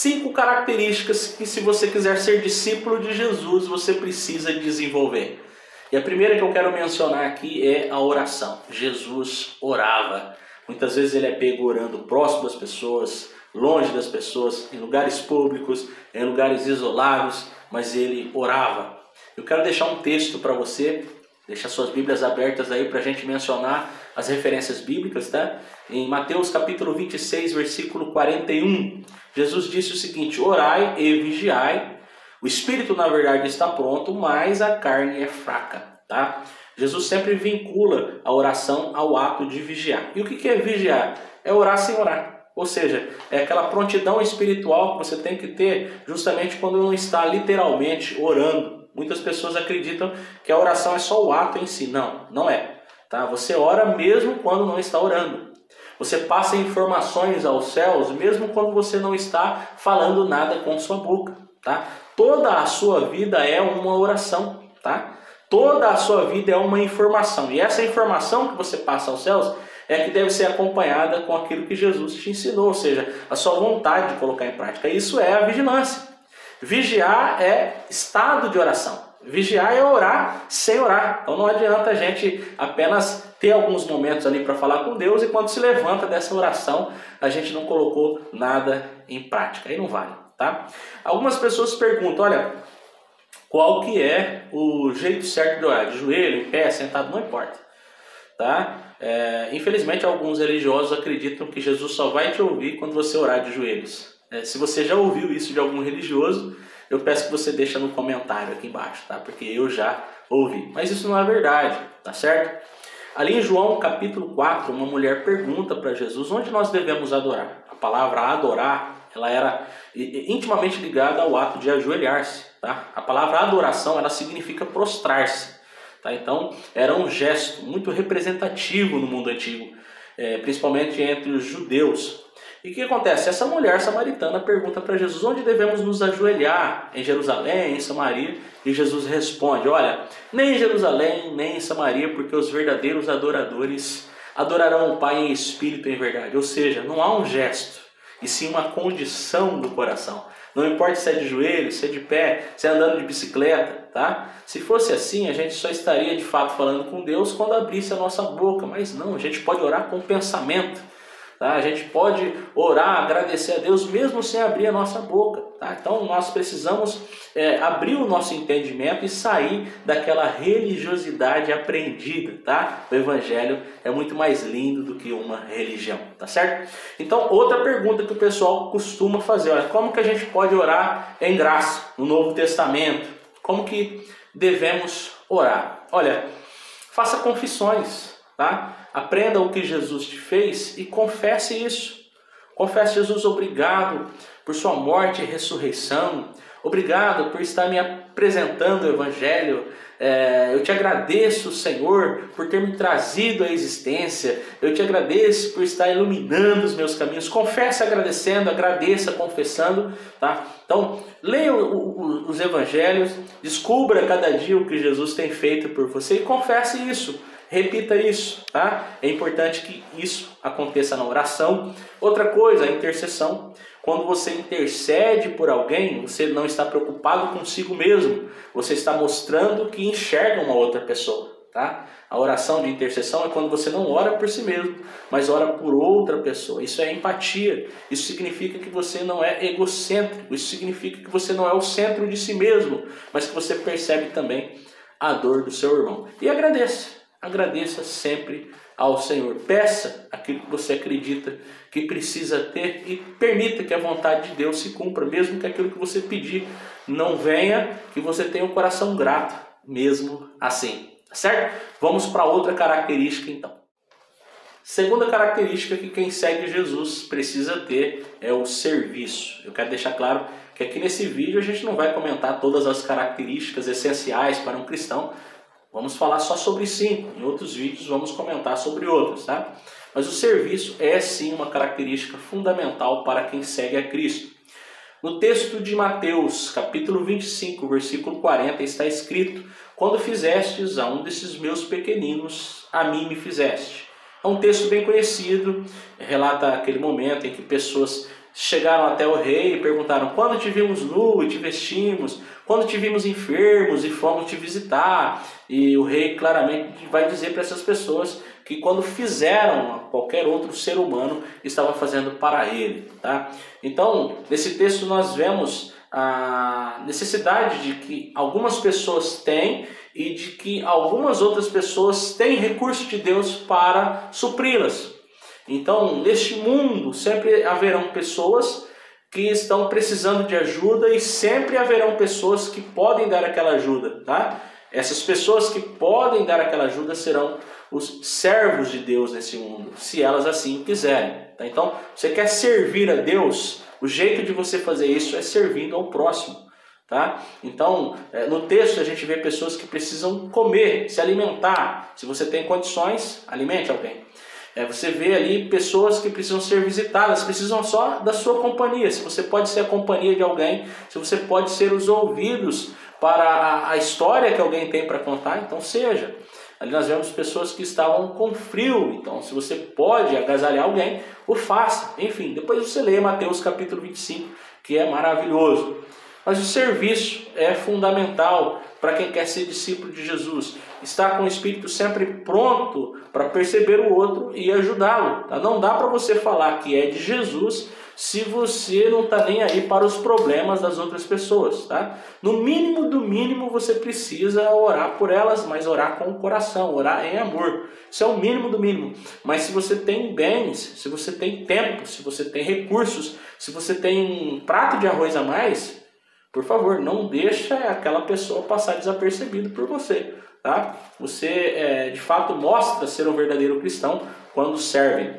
5 características que, se você quiser ser discípulo de Jesus, você precisa desenvolver. E a primeira que eu quero mencionar aqui é a oração. Jesus orava. Muitas vezes ele é pego orando próximo das pessoas, longe das pessoas, em lugares públicos, em lugares isolados, mas ele orava. Eu quero deixar um texto para você, deixa suas Bíblias abertas aí para a gente mencionar as referências bíblicas, tá? Em Mateus capítulo 26, versículo 41, Jesus disse o seguinte: orai e vigiai. O espírito, na verdade, está pronto, mas a carne é fraca, tá? Jesus sempre vincula a oração ao ato de vigiar. E o que é vigiar? É orar sem orar. Ou seja, é aquela prontidão espiritual que você tem que ter justamente quando não está literalmente orando. Muitas pessoas acreditam que a oração é só o ato em si. Não, não é. Tá? Você ora mesmo quando não está orando. Você passa informações aos céus mesmo quando você não está falando nada com sua boca. Tá? Toda a sua vida é uma oração, tá? Toda a sua vida é uma informação. E essa informação que você passa aos céus é que deve ser acompanhada com aquilo que Jesus te ensinou, ou seja, a sua vontade de colocar em prática. Isso é a vigilância. Vigiar é estado de oração. Vigiar é orar sem orar. Então não adianta a gente apenas ter alguns momentos ali para falar com Deus e quando se levanta dessa oração a gente não colocou nada em prática. Aí não vale. Tá? Algumas pessoas perguntam, olha, qual que é o jeito certo de orar? De joelho, em pé, sentado, não importa. Tá? Infelizmente, alguns religiosos acreditam que Jesus só vai te ouvir quando você orar de joelhos. Se você já ouviu isso de algum religioso, eu peço que você deixe no comentário aqui embaixo, tá? Porque eu já ouvi. Mas isso não é verdade, tá certo? Ali em João capítulo 4, uma mulher pergunta para Jesus onde nós devemos adorar. A palavra adorar, ela era intimamente ligada ao ato de ajoelhar-se. Tá? A palavra adoração, ela significa prostrar-se. Tá? Então, era um gesto muito representativo no mundo antigo, principalmente entre os judeus. E o que acontece? Essa mulher samaritana pergunta para Jesus onde devemos nos ajoelhar, em Jerusalém, em Samaria? E Jesus responde, olha, nem em Jerusalém, nem em Samaria, porque os verdadeiros adoradores adorarão o Pai em espírito e em verdade. Ou seja, não há um gesto, e sim uma condição do coração. Não importa se é de joelho, se é de pé, se é andando de bicicleta, tá? Se fosse assim, a gente só estaria de fato falando com Deus quando abrisse a nossa boca. Mas não, a gente pode orar com pensamento. Tá? A gente pode orar, agradecer a Deus mesmo sem abrir a nossa boca. Tá? Então nós precisamos abrir o nosso entendimento e sair daquela religiosidade aprendida. Tá? O Evangelho é muito mais lindo do que uma religião. Tá certo? Então outra pergunta que o pessoal costuma fazer. Olha, como que a gente pode orar em graça no Novo Testamento? Como que devemos orar? Olha, faça confissões. Tá? Aprenda o que Jesus te fez e confesse isso. Confesse, Jesus, obrigado por sua morte e ressurreição. Obrigado por estar me apresentando o Evangelho. Eu te agradeço, Senhor, por ter me trazido à existência. Eu te agradeço por estar iluminando os meus caminhos. Confesse agradecendo, agradeça confessando. Tá? Então, leia os Evangelhos, descubra cada dia o que Jesus tem feito por você e confesse isso. Repita isso, tá? É importante que isso aconteça na oração. Outra coisa, a intercessão. Quando você intercede por alguém, você não está preocupado consigo mesmo. Você está mostrando que enxerga uma outra pessoa, tá? A oração de intercessão é quando você não ora por si mesmo, mas ora por outra pessoa. Isso é empatia. Isso significa que você não é egocêntrico. Isso significa que você não é o centro de si mesmo, mas que você percebe também a dor do seu irmão. E agradeça. Agradeça sempre ao Senhor. Peça aquilo que você acredita que precisa ter e permita que a vontade de Deus se cumpra, mesmo que aquilo que você pedir não venha, que você tenha um coração grato, mesmo assim. Certo? Vamos para outra característica então. Segunda característica que quem segue Jesus precisa ter é o serviço. Eu quero deixar claro que aqui nesse vídeo a gente não vai comentar todas as características essenciais para um cristão. Vamos falar só sobre 5, em outros vídeos vamos comentar sobre outros, tá? Mas o serviço é sim uma característica fundamental para quem segue a Cristo. No texto de Mateus, capítulo 25, versículo 40, está escrito: quando fizestes a um desses meus pequeninos, a mim me fizeste. É um texto bem conhecido, relata aquele momento em que pessoas chegaram até o rei e perguntaram: quando te vimos nu e te vestimos? Quando te vimos enfermos e fomos te visitar? E o rei claramente vai dizer para essas pessoas que quando fizeram a qualquer outro ser humano, estava fazendo para ele. Tá? Então, nesse texto nós vemos a necessidade de que algumas pessoas têm e de que algumas outras pessoas têm recurso de Deus para supri-las. Então, neste mundo, sempre haverão pessoas que estão precisando de ajuda e sempre haverão pessoas que podem dar aquela ajuda, tá? Essas pessoas que podem dar aquela ajuda serão os servos de Deus nesse mundo, se elas assim quiserem. Tá? Então, você quer servir a Deus, o jeito de você fazer isso é servindo ao próximo. Tá? Então, no texto a gente vê pessoas que precisam comer, se alimentar. Se você tem condições, alimente alguém. Você vê ali pessoas que precisam ser visitadas, precisam só da sua companhia. Se você pode ser a companhia de alguém, se você pode ser os ouvidos para a história que alguém tem para contar, então seja. Ali nós vemos pessoas que estavam com frio, então se você pode agasalhar alguém, o faça. Enfim, depois você lê Mateus capítulo 25, que é maravilhoso. Mas o serviço é fundamental para quem quer ser discípulo de Jesus. Estar com o Espírito sempre pronto para perceber o outro e ajudá-lo. Tá? Não dá para você falar que é de Jesus se você não está nem aí para os problemas das outras pessoas. Tá? No mínimo do mínimo você precisa orar por elas, mas orar com o coração, orar em amor. Isso é o mínimo do mínimo. Mas se você tem bens, se você tem tempo, se você tem recursos, se você tem um prato de arroz a mais, por favor, não deixa aquela pessoa passar desapercebido por você. Tá? Você, de fato, mostra ser um verdadeiro cristão quando serve.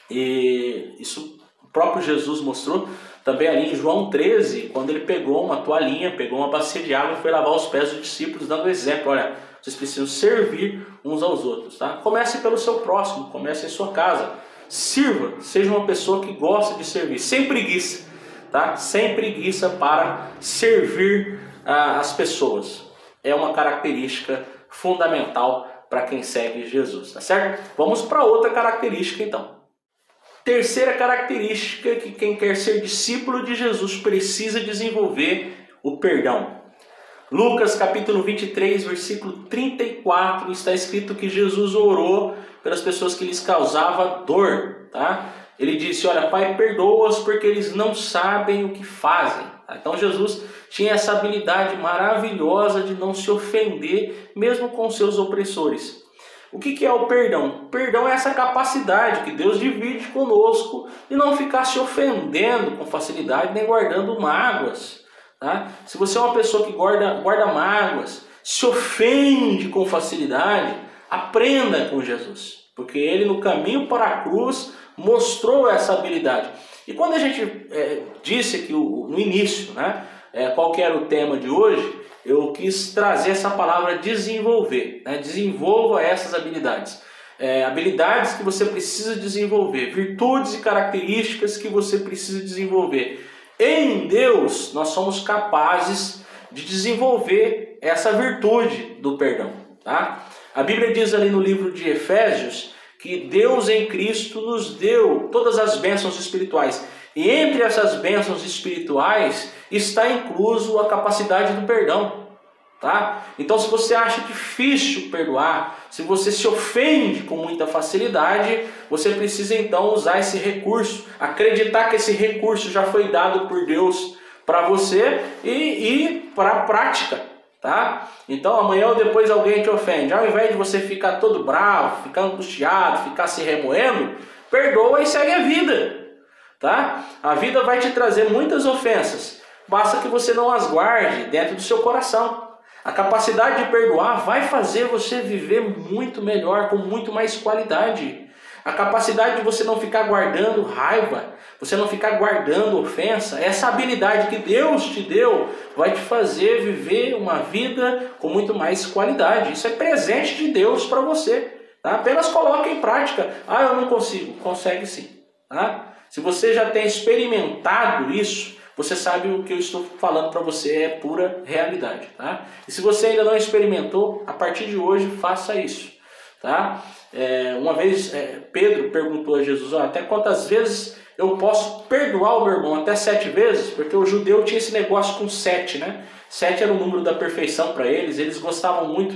E isso o próprio Jesus mostrou também ali em João 13, quando ele pegou uma toalhinha, pegou uma bacia de água e foi lavar os pés dos discípulos, dando exemplo. Olha, vocês precisam servir uns aos outros. Tá? Comece pelo seu próximo, comece em sua casa. Sirva, seja uma pessoa que gosta de servir, sem preguiça. Tá? Sem preguiça para servir as pessoas. É uma característica fundamental para quem segue Jesus, tá certo? Vamos para outra característica então. Terceira característica que quem quer ser discípulo de Jesus precisa desenvolver: o perdão. Lucas capítulo 23, versículo 34, está escrito que Jesus orou pelas pessoas que lhes causava dor, tá? Ele disse: olha, Pai, perdoa-os porque eles não sabem o que fazem. Então Jesus tinha essa habilidade maravilhosa de não se ofender, mesmo com seus opressores. O que é o perdão? O perdão é essa capacidade que Deus divide conosco de não ficar se ofendendo com facilidade, nem guardando mágoas. Tá? Se você é uma pessoa que guarda mágoas, se ofende com facilidade, aprenda com Jesus. Porque Ele, no caminho para a cruz, mostrou essa habilidade. E quando a gente disse aqui no início, né, qual que era o tema de hoje, eu quis trazer essa palavra desenvolver. Né? Desenvolva essas habilidades. Habilidades que você precisa desenvolver, virtudes e características que você precisa desenvolver. Em Deus, nós somos capazes de desenvolver essa virtude do perdão. Tá? A Bíblia diz ali no livro de Efésios que Deus em Cristo nos deu todas as bênçãos espirituais. E entre essas bênçãos espirituais está incluso a capacidade do perdão. Tá? Então, se você acha difícil perdoar, se você se ofende com muita facilidade, você precisa então usar esse recurso, acreditar que esse recurso já foi dado por Deus para você e ir para a prática. Tá? Então amanhã ou depois alguém te ofende, ao invés de você ficar todo bravo, ficar angustiado, ficar se remoendo, perdoa e segue a vida. Tá? A vida vai te trazer muitas ofensas, basta que você não as guarde dentro do seu coração. A capacidade de perdoar vai fazer você viver muito melhor, com muito mais qualidade. A capacidade de você não ficar guardando raiva, você não ficar guardando ofensa, essa habilidade que Deus te deu vai te fazer viver uma vida com muito mais qualidade. Isso é presente de Deus para você. Tá? Apenas coloque em prática. Ah, eu não consigo. Consegue sim. Tá? Se você já tem experimentado isso, você sabe o que eu estou falando para você é pura realidade. Tá? E se você ainda não experimentou, a partir de hoje faça isso. Tá? Uma vez Pedro perguntou a Jesus: até quantas vezes eu posso perdoar o meu irmão até 7 vezes, porque o judeu tinha esse negócio com 7, né? 7 era o número da perfeição para eles gostavam muito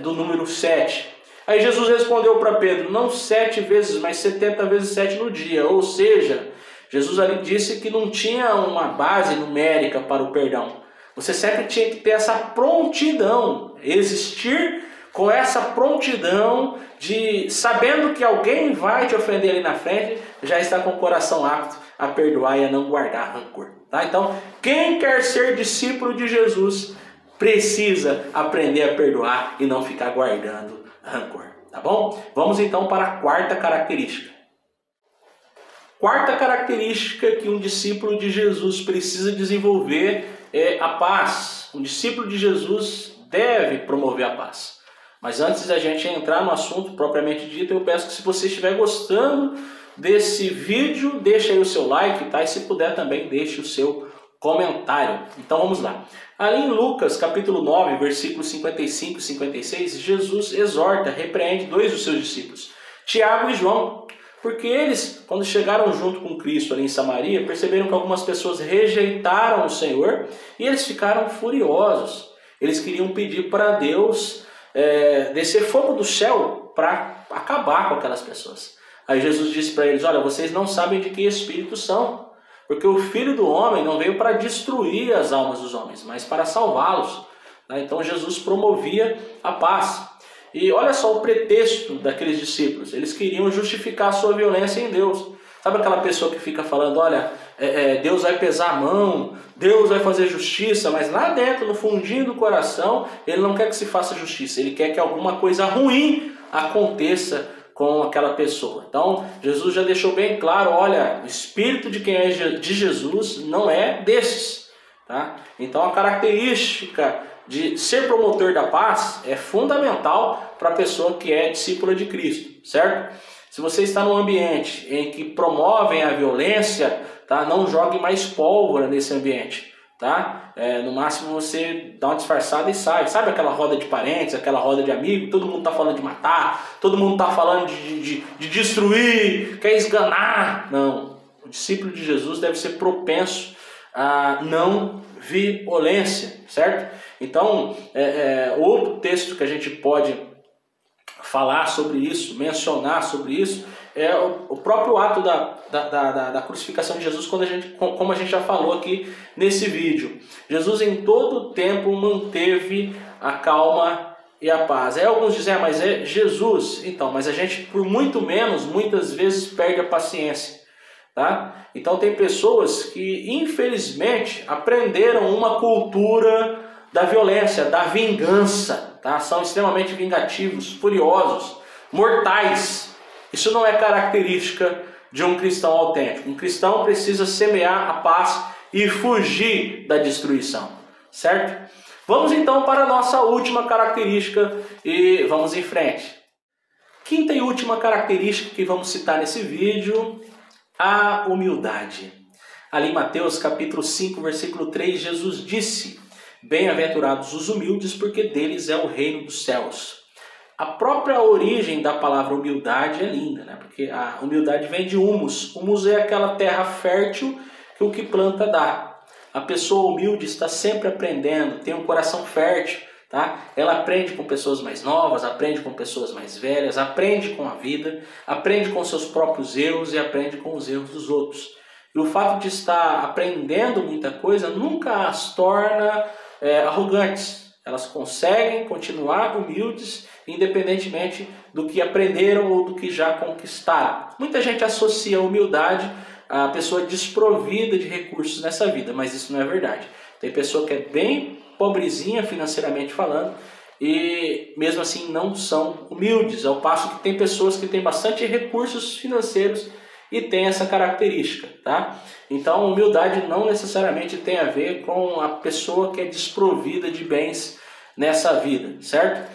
do número 7. Aí Jesus respondeu para Pedro, não 7 vezes, mas 70 vezes 7 no dia. Ou seja, Jesus ali disse que não tinha uma base numérica para o perdão. Você sempre tinha que ter essa prontidão, existir com essa prontidão de, sabendo que alguém vai te ofender ali na frente, já está com o coração apto a perdoar e a não guardar rancor. Tá? Então, quem quer ser discípulo de Jesus precisa aprender a perdoar e não ficar guardando rancor. Tá bom? Vamos então para a quarta característica. Quarta característica que um discípulo de Jesus precisa desenvolver é a paz. Um discípulo de Jesus deve promover a paz. Mas antes da gente entrar no assunto propriamente dito, eu peço que se você estiver gostando desse vídeo, deixe aí o seu like, tá? E se puder também, deixe o seu comentário. Então vamos lá. Ali em Lucas capítulo 9, versículos 55 e 56, Jesus exorta, repreende 2 dos seus discípulos, Tiago e João, porque eles, quando chegaram junto com Cristo ali em Samaria, perceberam que algumas pessoas rejeitaram o Senhor e eles ficaram furiosos. Eles queriam pedir para Deus descer fogo do céu para acabar com aquelas pessoas. Aí Jesus disse para eles, olha, vocês não sabem de que espírito são, porque o Filho do Homem não veio para destruir as almas dos homens, mas para salvá-los. Então Jesus promovia a paz. E olha só o pretexto daqueles discípulos. Eles queriam justificar a sua violência em Deus. Sabe aquela pessoa que fica falando, olha, Deus vai pesar a mão, Deus vai fazer justiça, mas lá dentro, no fundinho do coração, ele não quer que se faça justiça. Ele quer que alguma coisa ruim aconteça com aquela pessoa. Então, Jesus já deixou bem claro, olha, o espírito de quem é de Jesus não é desses. Tá? Então, a característica de ser promotor da paz é fundamental para a pessoa que é discípula de Cristo, certo? Se você está num ambiente em que promovem a violência, tá? Não jogue mais pólvora nesse ambiente. Tá? No máximo você dá uma disfarçada e sai. Sabe aquela roda de parentes, aquela roda de amigos? Todo mundo está falando de matar, todo mundo está falando de destruir, quer esganar. Não, o discípulo de Jesus deve ser propenso a não violência, certo? Então, outro texto que a gente pode falar sobre isso, mencionar sobre isso, é o próprio ato da crucificação de Jesus, como a gente já falou aqui nesse vídeo. Jesus em todo o tempo manteve a calma e a paz. Aí alguns dizem, mas é Jesus. Então, mas a gente por muito menos, muitas vezes perde a paciência. Tá? Então tem pessoas que infelizmente aprenderam uma cultura da violência, da vingança. Tá? São extremamente vingativos, furiosos, mortais. Isso não é característica de um cristão autêntico. Um cristão precisa semear a paz e fugir da destruição, certo? Vamos então para a nossa última característica e vamos em frente. Quinta e última característica que vamos citar nesse vídeo, a humildade. Ali em Mateus capítulo 5, versículo 3, Jesus disse, bem-aventurados os humildes, porque deles é o reino dos céus. A própria origem da palavra humildade é linda, né? Porque a humildade vem de humus. Humus é aquela terra fértil que o que planta dá. A pessoa humilde está sempre aprendendo, tem um coração fértil. Tá? Ela aprende com pessoas mais novas, aprende com pessoas mais velhas, aprende com a vida, aprende com seus próprios erros e aprende com os erros dos outros. E o fato de estar aprendendo muita coisa nunca as torna arrogantes. Elas conseguem continuar humildes, independentemente do que aprenderam ou do que já conquistaram. Muita gente associa a humildade à pessoa desprovida de recursos nessa vida, mas isso não é verdade. Tem pessoa que é bem pobrezinha financeiramente falando e mesmo assim não são humildes, ao passo que tem pessoas que têm bastante recursos financeiros e tem essa característica, tá? Então, humildade não necessariamente tem a ver com a pessoa que é desprovida de bens nessa vida, certo?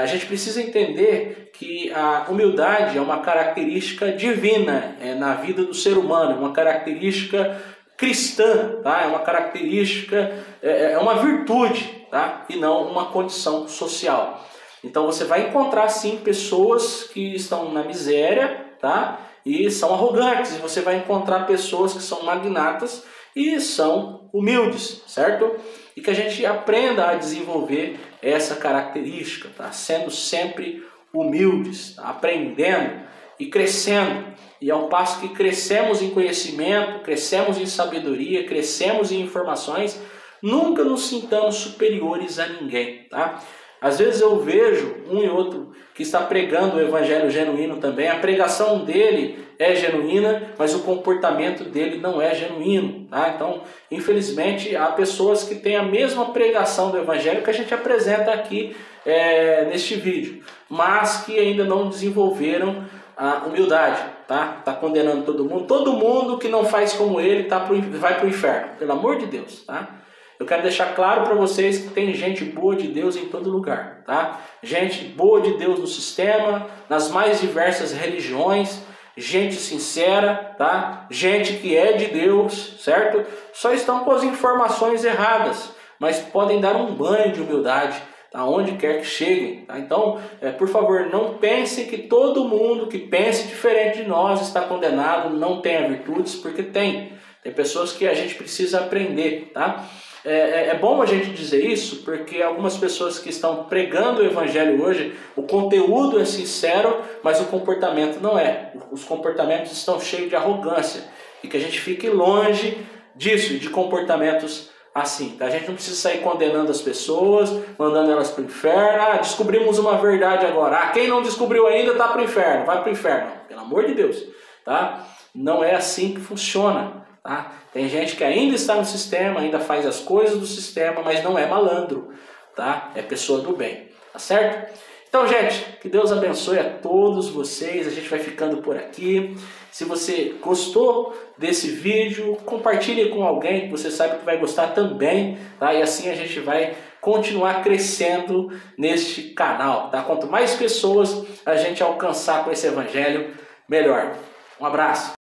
A gente precisa entender que a humildade é uma característica divina na vida do ser humano, é uma característica cristã, tá? É uma característica, é uma virtude, tá? E não uma condição social. Então você vai encontrar sim pessoas que estão na miséria, tá? e são arrogantes. E você vai encontrar pessoas que são magnatas e são humildes, certo? E que a gente aprenda a desenvolver essa característica, tá? Sendo sempre humildes, tá? Aprendendo e crescendo. E ao passo que crescemos em conhecimento, crescemos em sabedoria, crescemos em informações, nunca nos sintamos superiores a ninguém, tá? Às vezes eu vejo um e outro que está pregando o evangelho genuíno também, a pregação dele é genuína, mas o comportamento dele não é genuíno, tá? Então, infelizmente, há pessoas que têm a mesma pregação do evangelho que a gente apresenta aqui neste vídeo, mas que ainda não desenvolveram a humildade, tá? Tá condenando todo mundo que não faz como ele vai para o inferno, pelo amor de Deus, tá? Eu quero deixar claro para vocês que tem gente boa de Deus em todo lugar, tá? Gente boa de Deus no sistema, nas mais diversas religiões, gente sincera, tá? Gente que é de Deus, certo? Só estão com as informações erradas, mas podem dar um banho de humildade, tá? Onde quer que cheguem, tá? Então, por favor, não pensem que todo mundo que pense diferente de nós está condenado, não tenha virtudes, porque tem. Tem pessoas que a gente precisa aprender, tá? É bom a gente dizer isso, porque algumas pessoas que estão pregando o evangelho hoje, o conteúdo é sincero, mas o comportamento não é. Os comportamentos estão cheios de arrogância. E que a gente fique longe disso, de comportamentos assim. A gente não precisa sair condenando as pessoas, mandando elas para o inferno. Ah, descobrimos uma verdade agora. Ah, quem não descobriu ainda está para o inferno, vai para o inferno. Pelo amor de Deus, tá? Não é assim que funciona. Tá? Tem gente que ainda está no sistema, ainda faz as coisas do sistema, mas não é malandro, tá? É pessoa do bem, tá certo? Então, gente, que Deus abençoe a todos vocês. A gente vai ficando por aqui. Se você gostou desse vídeo, compartilhe com alguém que você sabe que vai gostar também, tá? E assim a gente vai continuar crescendo neste canal, tá? Quanto mais pessoas a gente alcançar com esse evangelho, melhor. Um abraço.